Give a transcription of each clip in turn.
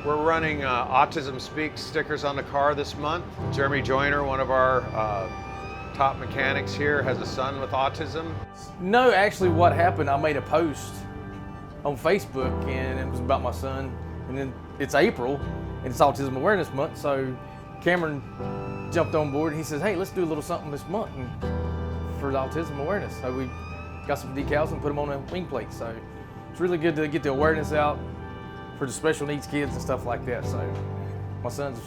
We're running Autism Speak stickers on the car this month. Jeremy Joyner, one of our top mechanics here, has a son with autism. No, actually what happened, I made a post on Facebook and it was about my son. And then it's April and it's Autism Awareness Month, so Cameron jumped on board and he says, hey, let's do a little something this month for the Autism Awareness. So we got some decals and put them on a wing plate. So it's really good to get the awareness out for the special needs kids and stuff like that. So my son's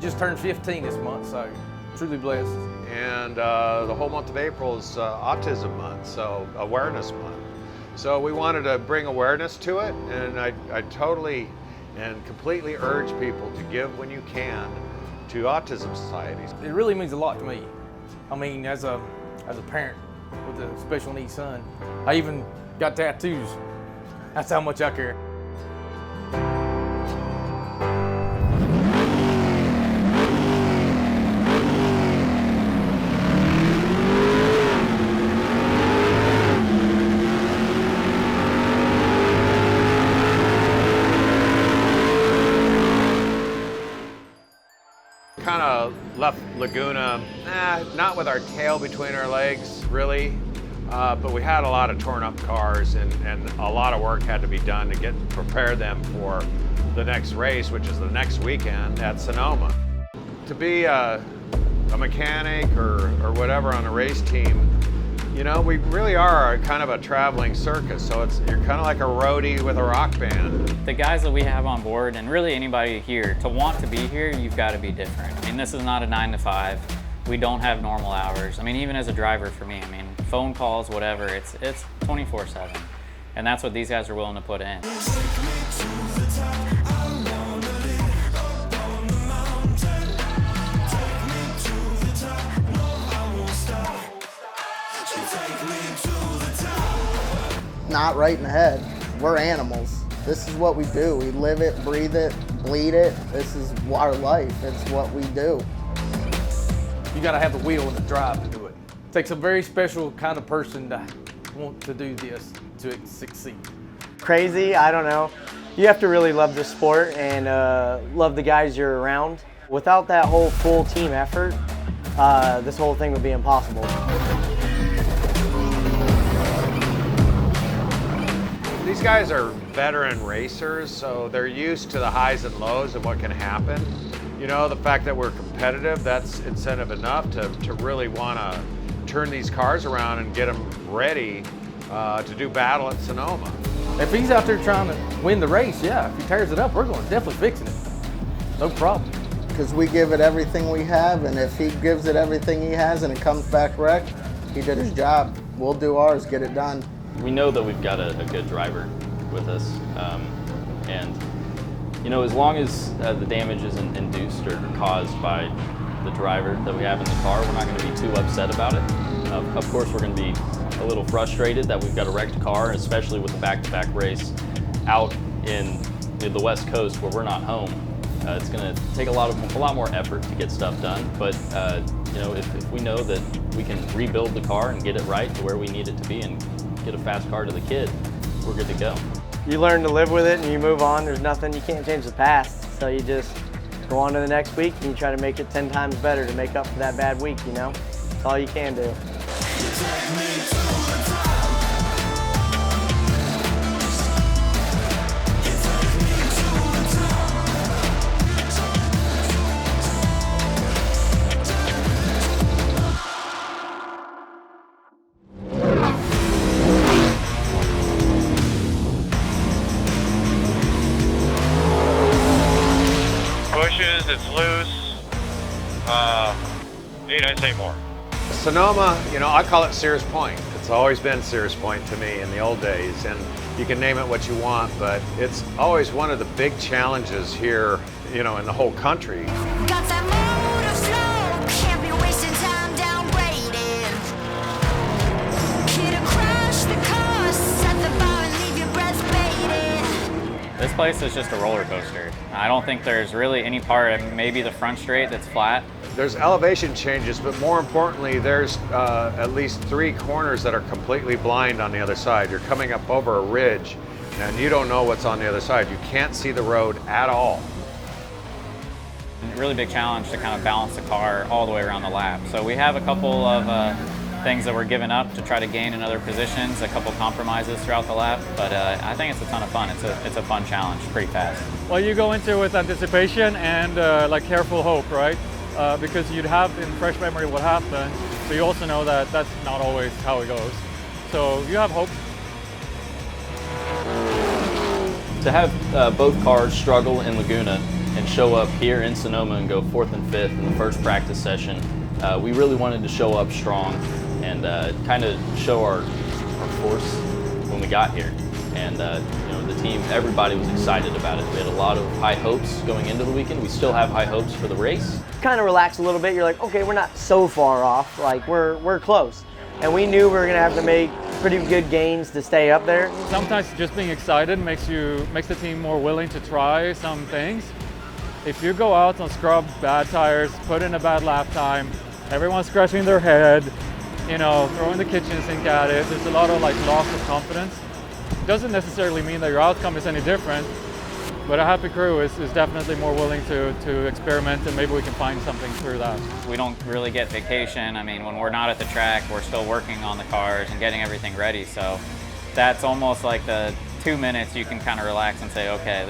just turned 15 this month, so truly blessed. And the whole month of April is Autism Month, so Awareness Month. So we wanted to bring awareness to it, and I totally and completely urge people to give when you can to autism societies. It really means a lot to me. I mean, as a parent with a special needs son, I even got tattoos. That's how much I care. Kind of left Laguna, not with our tail between our legs, really, but we had a lot of torn up cars and a lot of work had to be done to prepare them for the next race, which is the next weekend at Sonoma. To be a mechanic or whatever on a race team, you know, we really are kind of a traveling circus, so you're kind of like a roadie with a rock band. The guys that we have on board, and really anybody here, to want to be here, you've got to be different. I mean, this is not a 9 to 5. We don't have normal hours. I mean, even as a driver for me, I mean, phone calls, whatever, it's 24/7. And that's what these guys are willing to put in. Not right in the head. We're animals. This is what we do. We live it, breathe it, bleed it. This is our life. It's what we do. You gotta have the will and the drive to do it. It takes a very special kind of person to want to do this to succeed. Crazy, I don't know. You have to really love the sport and love the guys you're around. Without that whole full team effort, this whole thing would be impossible. These guys are veteran racers, so they're used to the highs and lows of what can happen. You know, the fact that we're competitive, that's incentive enough to really want to turn these cars around and get them ready to do battle at Sonoma. If he's out there trying to win the race, yeah, if he tears it up, we're going to definitely fixing it. No problem. Because we give it everything we have, and if he gives it everything he has and it comes back wrecked, he did his job. We'll do ours, get it done. We know that we've got a good driver with us, and you know, as long as the damage isn't induced or caused by the driver that we have in the car, we're not going to be too upset about it. Of course, we're going to be a little frustrated that we've got a wrecked car, especially with the back-to-back race out in the West Coast where we're not home. It's going to take a lot more effort to get stuff done, but you know, if we know that we can rebuild the car and get it right to where we need it to be and get a fast car to the kid, we're good to go. You learn to live with it and you move on. There's nothing, you can't change the past. So you just go on to the next week and you try to make it 10 times better to make up for that bad week, you know? That's all you can do. It's loose. Need I say more? Sonoma, you know, I call it Sears Point. It's always been Sears Point to me in the old days, and you can name it what you want, but it's always one of the big challenges here, you know, in the whole country. Got that motor flow, can't be wasting time downgrading. Here to crash the car, set the bar and leave your breath fading. This place is just a roller coaster. I don't think there's really any part, maybe the front straight that's flat. There's elevation changes, but more importantly, there's at least 3 corners that are completely blind on the other side. You're coming up over a ridge, and you don't know what's on the other side. You can't see the road at all. Really big challenge to kind of balance the car all the way around the lap. So we have a couple of things that we're giving up to try to gain in other positions, a couple compromises throughout the lap, but I think it's a ton of fun. It's a fun challenge, pretty fast. Well, you go into it with anticipation and like careful hope, right? Because you'd have in fresh memory what happened, but you also know that that's not always how it goes. So you have hope. To have both cars struggle in Laguna and show up here in Sonoma and go 4th and 5th in the first practice session, we really wanted to show up strong and kind of show our force when we got here. And you know, the team, everybody was excited about it. We had a lot of high hopes going into the weekend. We still have high hopes for the race. Kind of relax a little bit. You're like, okay, we're not so far off. Like we're close, and we knew we were gonna have to make pretty good gains to stay up there. Sometimes just being excited makes the team more willing to try some things. If you go out and scrub bad tires, put in a bad lap time, everyone's scratching their head, you know, throwing the kitchen sink at it, there's a lot of like loss of confidence. Doesn't necessarily mean that your outcome is any different, but a happy crew is definitely more willing to experiment, and maybe we can find something through that. We don't really get vacation. I mean, when we're not at the track, we're still working on the cars and getting everything ready. So that's almost like the 2 minutes you can kind of relax and say, okay,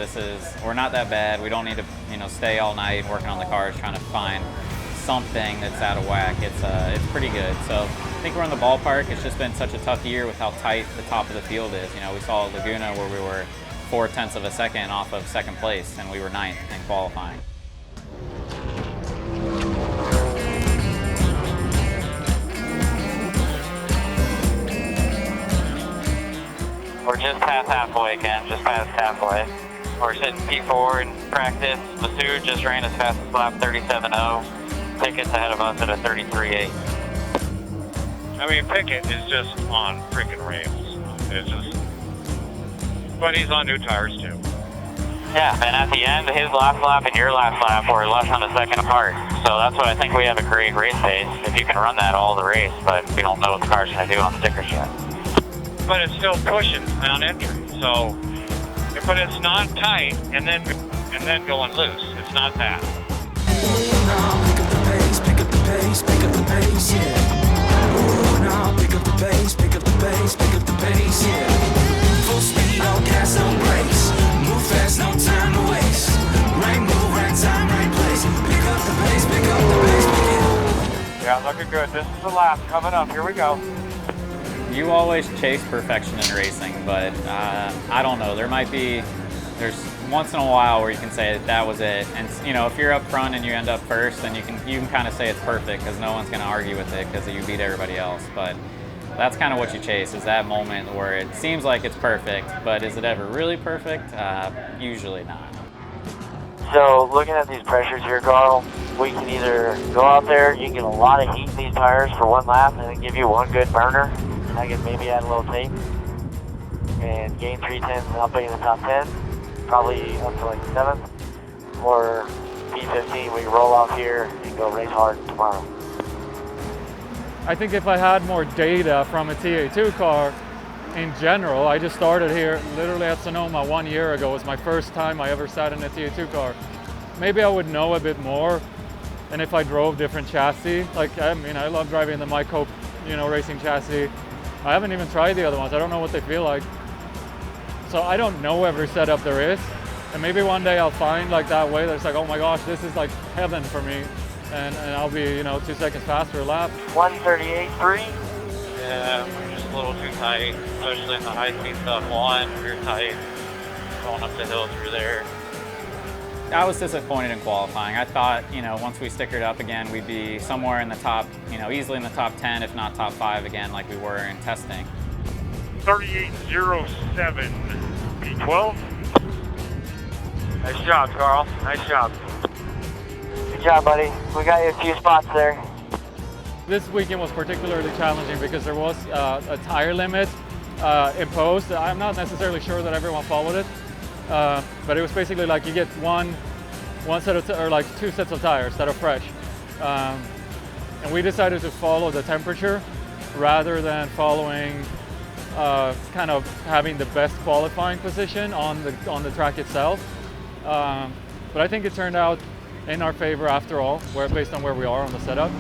we're not that bad. We don't need to, you know, stay all night working on the cars trying to find something that's out of whack. It's pretty good. So I think we're in the ballpark. It's just been such a tough year with how tight the top of the field is. You know, we saw Laguna where we were 0.4 of a second off of second place, and we were 9th in qualifying. We're just past halfway, Ken, just past halfway. We're sitting P4 in practice. Masood just ran his fastest lap, 37.0. Pickett's ahead of us at a 33.8. I mean, Pickett is just on freaking rails. It's just, but he's on new tires too. Yeah, and at the end, his last lap and your last lap were less than a second apart. So that's what I think we have a great race pace if you can run that all the race, but we don't know what the car's going to do on stickers yet. But it's still pushing on entry, so, but it's not tight and then going loose. It's not that. Pick up the pace, yeah. Ooh, now pick up the pace, pick up the pace, pick up the pace, yeah. Full speed, all gas, no brakes. Move fast, no time to waste. Right move, right time, right place. Pick up the pace, pick up the pace, pick it up. Yeah, looking good. This is the lap coming up. Here we go. You always chase perfection in racing, but I don't know. There's once in a while where you can say that was it. And you know, if you're up front and you end up first, then you can kind of say it's perfect because no one's going to argue with it because you beat everybody else. But that's kind of what you chase, is that moment where it seems like it's perfect, but is it ever really perfect? Usually not. So looking at these pressures here, Carl, we can either go out there, you can get a lot of heat in these tires for one lap and then give you one good burner. I can maybe add a little tape and gain 3/10 and I'll put you in the top 10, probably up to like 7th. Or P15, we can roll off here and go race hard tomorrow. I think if I had more data from a TA2 car in general, I just started here literally at Sonoma 1 year ago. It was my first time I ever sat in a TA2 car. Maybe I would know a bit more, and if I drove different chassis, like, I mean, I love driving the Mike Hope, you know, racing chassis. I haven't even tried the other ones. I don't know what they feel like. So I don't know every setup there is. And maybe one day I'll find like that way that's like, oh my gosh, this is like heaven for me. And I'll be, you know, 2 seconds faster a lap. 138.3. Yeah, we're just a little too tight, especially in the high-speed stuff. We're tight going up the hill through there. I was disappointed in qualifying. I thought, you know, once we stickered up again, we'd be somewhere in the top, you know, easily in the top 10, if not top 5 again, like we were in testing. 38.07, P12. Nice job, Carl. Nice job. Good job, buddy. We got you a few spots there. This weekend was particularly challenging because there was a tire limit imposed. I'm not necessarily sure that everyone followed it, but it was basically like you get one set of, or like 2 sets of tires that are fresh. And we decided to follow the temperature rather than following kind of having the best qualifying position on the track itself. But I think it turned out in our favor after all, based on where we are on the setup.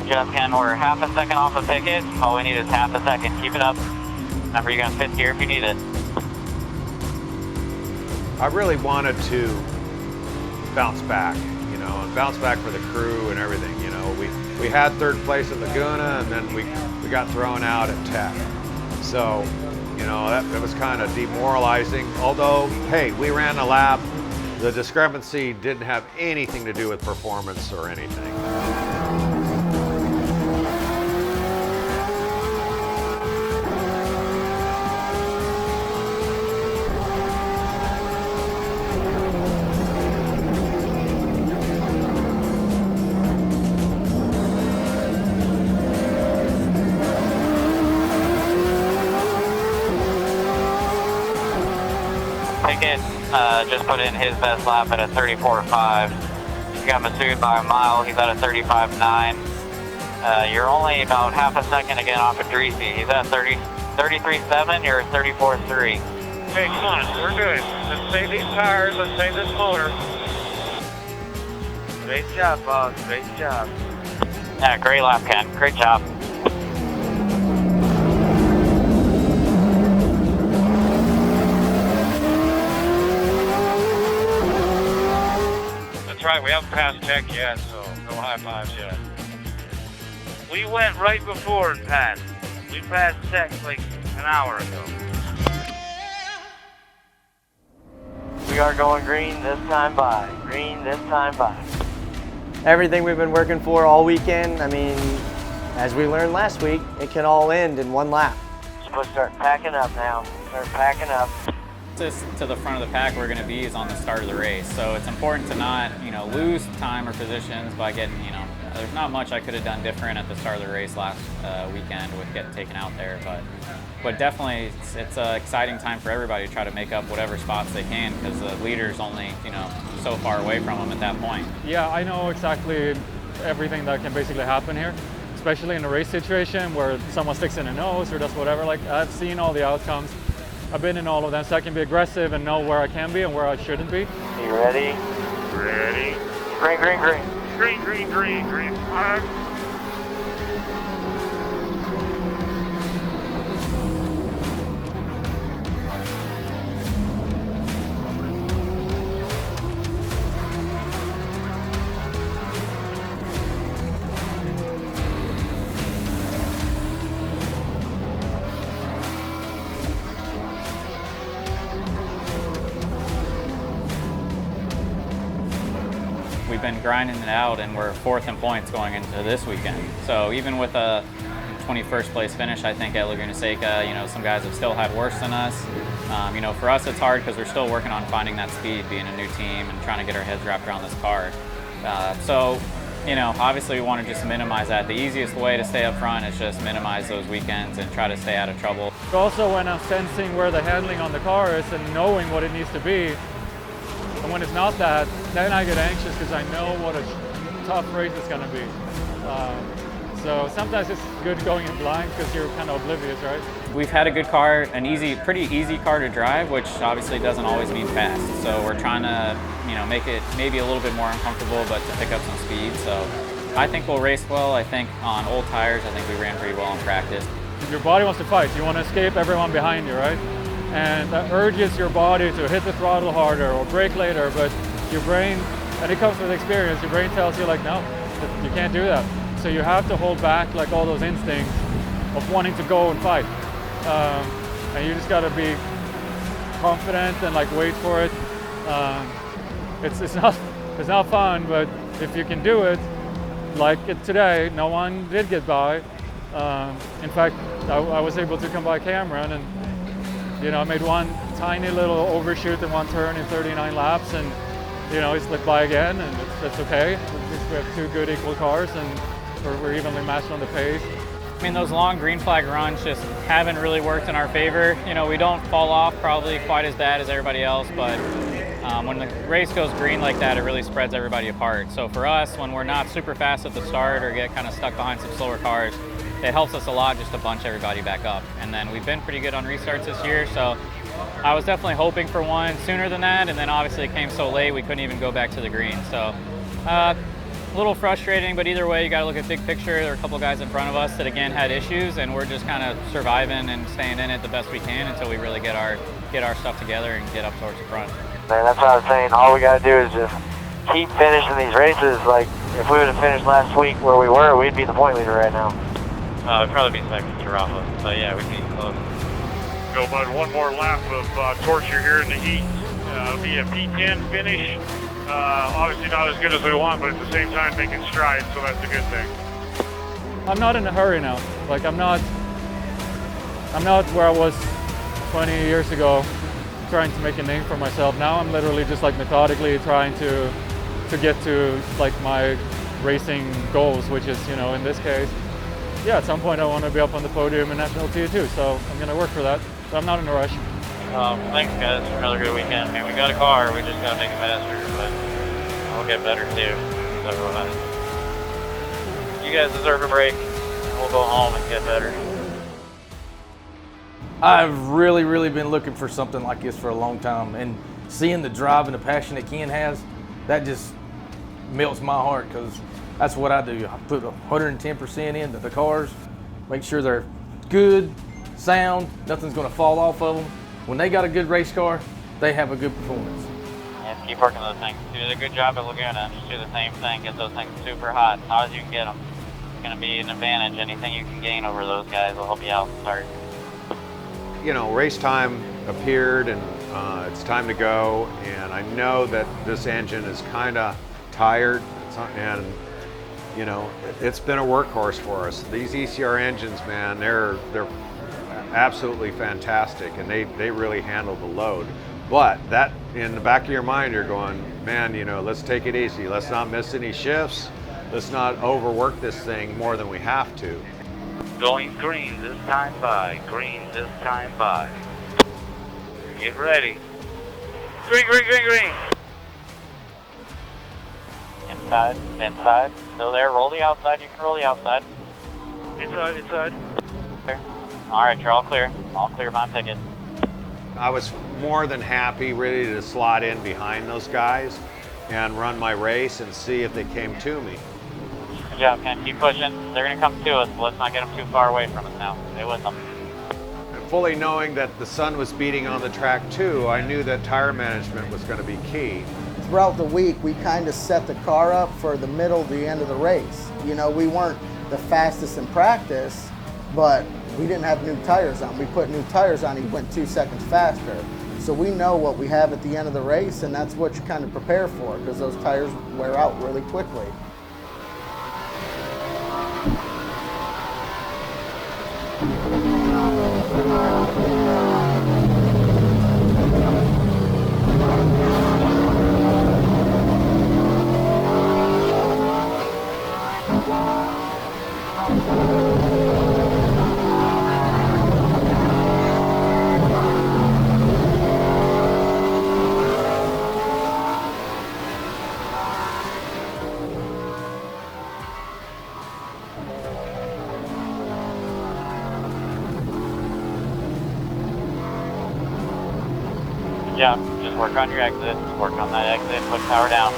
Just Ken, we're half a second off the picket. All we need is half a second. Keep it up. Remember, you're going to 5th gear if you need it. I really wanted to bounce back, you know, and bounce back for the crew and everything. You know, we had 3rd place at Laguna, and then we got thrown out at Tech. So, you know, that was kind of demoralizing. Although, hey, we ran a lap. The discrepancy didn't have anything to do with performance or anything. Pickett just put in his best lap at a 34.5. You got Masood by a mile. He's at a 35.9. You're only about half a second again off of Dreesy. He's at 33.7. You're at 34.3. Hey, come on, we're good. Let's save these tires. Let's save this motor. Great job, boss. Great job. Yeah, great lap, Ken. Great job. That's right, we haven't passed Tech yet, so no high fives yet. We went right before and passed. We passed Tech like an hour ago. We are going green this time by. Green this time by. Everything we've been working for all weekend, I mean, as we learned last week, it can all end in 1 lap. Supposed to start packing up now. Start packing up. Closest to the front of the pack we're going to be is on the start of the race. So it's important to not, lose time or positions by getting, there's not much I could have done different at the start of the race last weekend with getting taken out there. But definitely it's an exciting time for everybody to try to make up whatever spots they can, because the leader's only, so far away from them at that point. Yeah, I know exactly everything that can basically happen here, especially in a race situation where someone sticks in a nose or does whatever. Like, I've seen all the outcomes. I've been in all of them, so I can be aggressive and know where I can be and where I shouldn't be. You ready? Ready? Green, green, green. Green, green, green, green flag. We've been grinding it out, and we're 4th in points going into this weekend. So even with a 21st place finish, I think at Laguna Seca, some guys have still had worse than us. For us it's hard because we're still working on finding that speed, being a new team and trying to get our heads wrapped around this car. Obviously we want to just minimize that. The easiest way to stay up front is just minimize those weekends and try to stay out of trouble. Also, when I'm sensing where the handling on the car is and knowing what it needs to be, and when it's not that, then I get anxious because I know what a tough race it's going to be. So sometimes it's good going in blind because you're kind of oblivious, right? We've had a good car, pretty easy car to drive, which obviously doesn't always mean fast. So we're trying to, make it maybe a little bit more uncomfortable, but to pick up some speed. So I think we'll race well. I think on old tires, I think we ran pretty well in practice. Your body wants to fight. You want to escape everyone behind you, right? And that urges your body to hit the throttle harder or brake later, but your brain, and it comes with experience, your brain tells you like, no, you can't do that. So you have to hold back like all those instincts of wanting to go and fight. And you just got to be confident and like wait for it. It's not fun, but if you can do it, like today, no one did get by. In fact, I was able to come by Cameron, and I made one tiny little overshoot in one turn in 39 laps, and he slipped by again, and it's okay. We have 2 good equal cars, and we're evenly matched on the pace. I mean, those long green flag runs just haven't really worked in our favor. We don't fall off probably quite as bad as everybody else, but when the race goes green like that, it really spreads everybody apart. So for us, when we're not super fast at the start or get kind of stuck behind some slower cars, it helps us a lot just to bunch everybody back up. And then we've been pretty good on restarts this year, so I was definitely hoping for one sooner than that, and then obviously it came so late we couldn't even go back to the green. So a little frustrating, but either way, you got to look at big picture. There are a couple guys in front of us that again had issues, and we're just kind of surviving and staying in it the best we can until we really get our stuff together and get up towards the front. Man, that's what I was saying. All we got to do is just keep finishing these races. Like, if we would have finished last week where we were, we'd be the point leader right now. It'd probably be second to Rafa, but yeah, we'd be close. Go bud, one more lap of torture here in the heat. It'll be a P10 finish. Obviously not as good as we want, but at the same time making strides, so that's a good thing. I'm not in a hurry now. Like I'm not where I was 20 years ago, trying to make a name for myself. Now I'm literally just like methodically trying to get to like my racing goals, which is, you know, in this case, yeah, at some point I want to be up on the podium in National T2, so I'm going to work for that. So I'm not in a rush. Thanks guys for another good weekend. I mean, we got a car, we just got to make it faster, but we'll get better too. So, you guys deserve a break. We'll go home and get better. I've really been looking for something like this for a long time, and seeing the drive and the passion that Ken has, that just melts my heart, because that's what I do. I put 110% into the cars, make sure they're good, sound, nothing's going to fall off of them. When they got a good race car, they have a good performance. Yeah, keep working those things. You did a good job at Laguna. Just do the same thing. Get those things super hot, hot as you can get them. It's going to be an advantage. Anything you can gain over those guys will help you out to start. You know, race time appeared, and it's time to go, and I know that this engine is kind of tired, and you know, it's been a workhorse for us. These ECR engines, man, they're absolutely fantastic, and they really handle the load. But that, in the back of your mind, you're going, man, you know, let's take it easy. Let's not miss any shifts. Let's not overwork this thing more than we have to. Going green this time by. Green this time by. Get ready. Green, green, green, green. Inside, inside. Still there. Roll the outside. You can roll the outside. Inside, inside. Clear. All right, you're all clear. All clear my ticket. I was more than happy, ready to slot in behind those guys and run my race and see if they came to me. Good job, Ken. Keep pushing. They're going to come to us, but let's not get them too far away from us now. Stay with them. And fully knowing that the sun was beating on the track too, I knew that tire management was going to be key. Throughout the week, we kind of set the car up for the middle to the end of the race. You know, we weren't the fastest in practice, but we didn't have new tires on. We put new tires on, he went 2 seconds faster. So we know what we have at the end of the race, and that's what you kind of prepare for, because those tires wear out really quickly. Good job. Just work on your exit. Work on that exit. Put power down.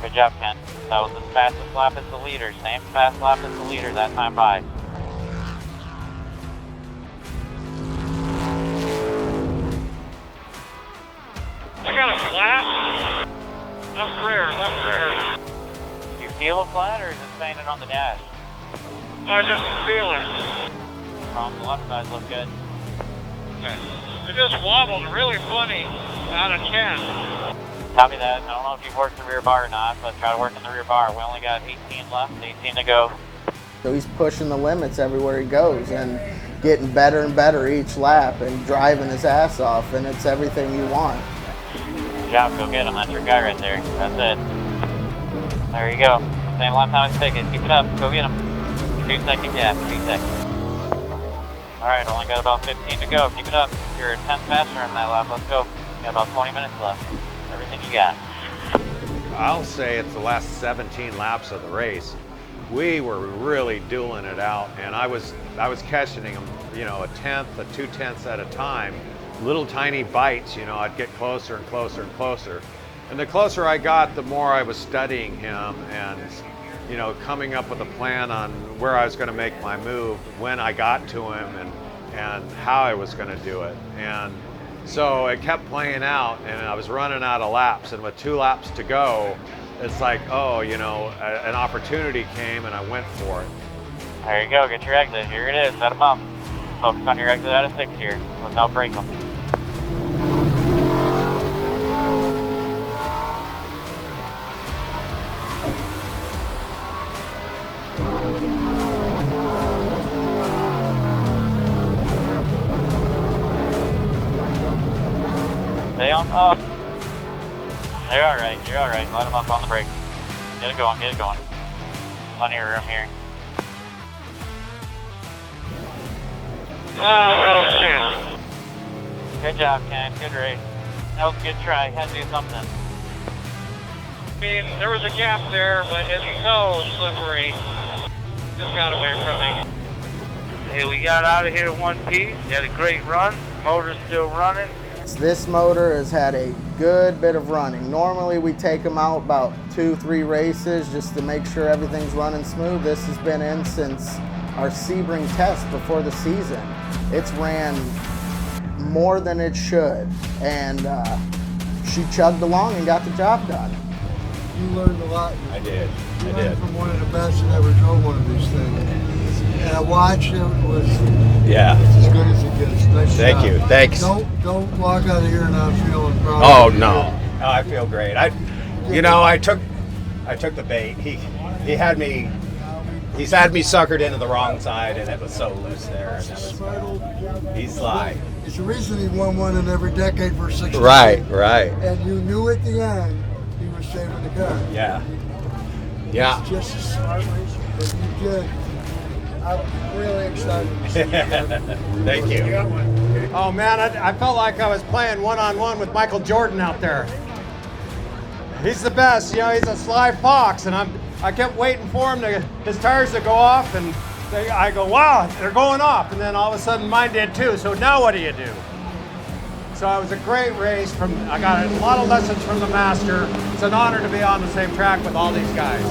Good job, Ken. That was the fastest lap as the leader. Same fast lap as the leader that time by. I got a flat. Left rear, left rear. Do you feel it flat, or is it staying on the dash? I just feel it. From the left side, look good. It just wobbled really funny out of 10. Copy that. I don't know if you've worked the rear bar or not, but try to work in the rear bar. We only got 18 left, 18 to go. So he's pushing the limits everywhere he goes and getting better and better each lap and driving his ass off, and it's everything you want. Good job, go get him. That's your guy right there. That's it. There you go. Same lap time as ticket. Keep it up. Go get him. 2-second gap, 2 seconds. Alright, only got about 15 to go. Keep it up. You're 10 faster in that lap. Let's go. Got about 20 minutes left. Everything you got. I'll say it's the last 17 laps of the race. We were really dueling it out, and I was catching them, you know, a tenth, 2/10 at a time, little tiny bites. You know, I'd get closer and closer and closer, and the closer I got, the more I was studying him and, you know, coming up with a plan on where I was going to make my move when I got to him and how I was going to do it. And so it kept playing out, and I was running out of laps, and with 2 laps to go, it's like, oh, you know, an opportunity came and I went for it. There you go, get your exit. Here it is, set them up. Focus on your exit out of 6 here. Let's not break them. Stay on top. You're alright, you're alright. Let them up on the brake. Get it going, get it going. Plenty of room here. Oh, shit. Good job, Ken. Good race. That was a good try. Had to do something. I mean, there was a gap there, but it's so slippery. Just got away from me. Hey, we got out of here in one piece. You had a great run. Motor's still running. This motor has had a good bit of running. Normally we take them out about 2-3 races just to make sure everything's running smooth. This has been in since our Sebring test before the season. It's ran more than it should, and she chugged along and got the job done. You learned a lot. I did. You learned from one of the best that ever drove one of these things. And I watched it. Was it's as good as it gets. Nice Thank job. you. Thanks. Don't walk out of here not feeling proud. Oh no, I feel great. I took the bait. He's had me suckered into the wrong side, and it was so loose there. He's sly. It's the reason he won one in every decade for 6 years. Right. And you knew at the end he was saving the car. Yeah. It's just a smart race that you did. I'm really excited to see you again. Thank you. Oh man, I felt like I was playing one-on-one with Michael Jordan out there. He's the best, you know, he's a sly fox, and I kept waiting for his tires to go off, and I go, wow, they're going off, and then all of a sudden mine did too, so now what do you do? So it was a great race. I got a lot of lessons from the master. It's an honor to be on the same track with all these guys.